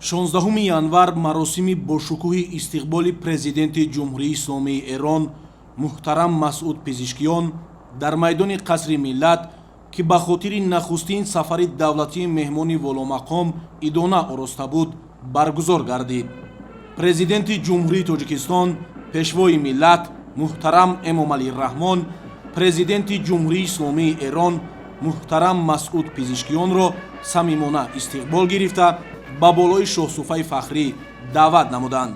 16 январ маросими бошукӯҳи истиқболи Президенти Ҷумҳурии Исломии Эрон муҳтарам Масъуд Пизишкиён дар майдони Қасри миллат, ки ба хотири нахустин сафари давлатии меҳмони воломақом идона ороста буд, баргузор гардид. Президенти Ҷумҳурии Тоҷикистон, пешвои миллат муҳтарам Эмомалираҳмон, Президенти Ҷумҳурии Исломии Эрон муҳтарам Масъуд Пизишкиёнро самимона истиқбол гирифта ба болои шоҳсуфаи фахрӣ даъват намуданд.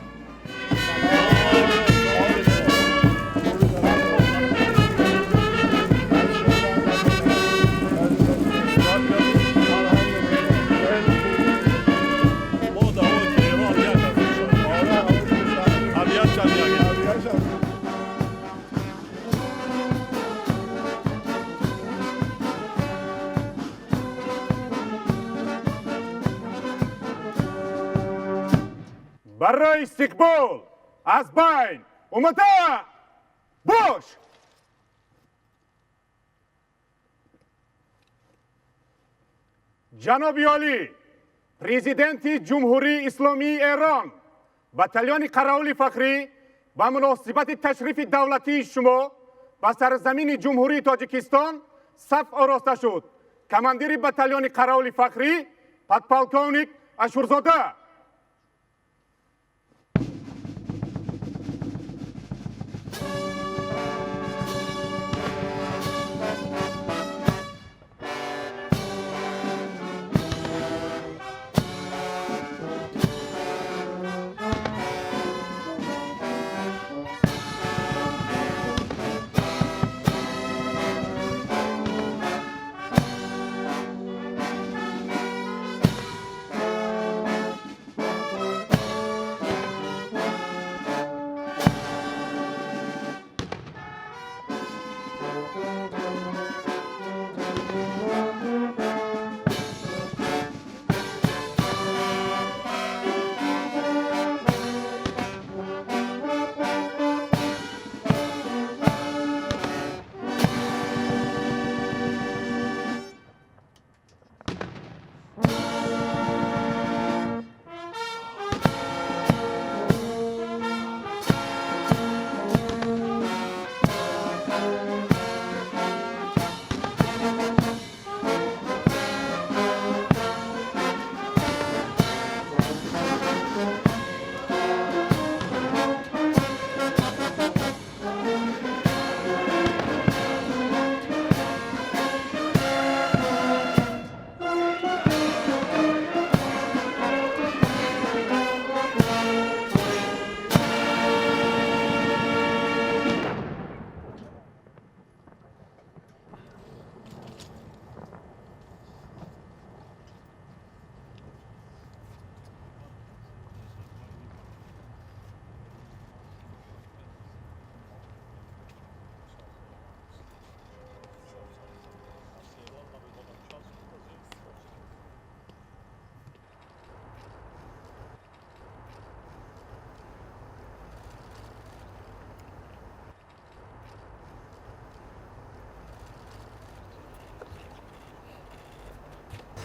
برای استقبال از بین اومده باش. جناب عالی پرزیدنتی جمهوری اسلامی ایران بتالیون قراول فخری با مناسبت تشریف دولتی شما به سرزمین جمهوری تاجیکستان صف آراسته شد. کماندیر بتالیون قراول فخری پادپالکونیک اشورزاده.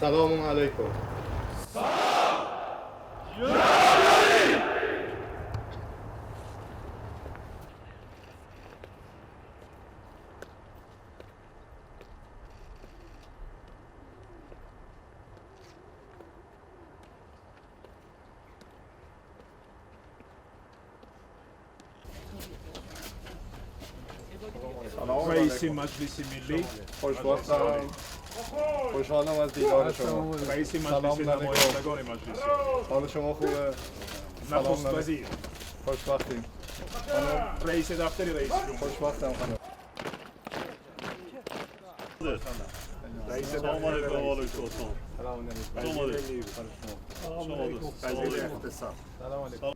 سلام علیکم. رئیس مجلس ملی خوشبختم. خوشحالم از دیدار شما. رئیس مجلس نمایندگان مجلس. حال شما خوبه؟ نخست وزیر. خوشبختیم. رئیس دفتر رئیس جمهور. خوشبختم خانم. رئیس دفتر رئیس جمهور. سلام علیکم. وزیر اقتصاد. سلام علیکم.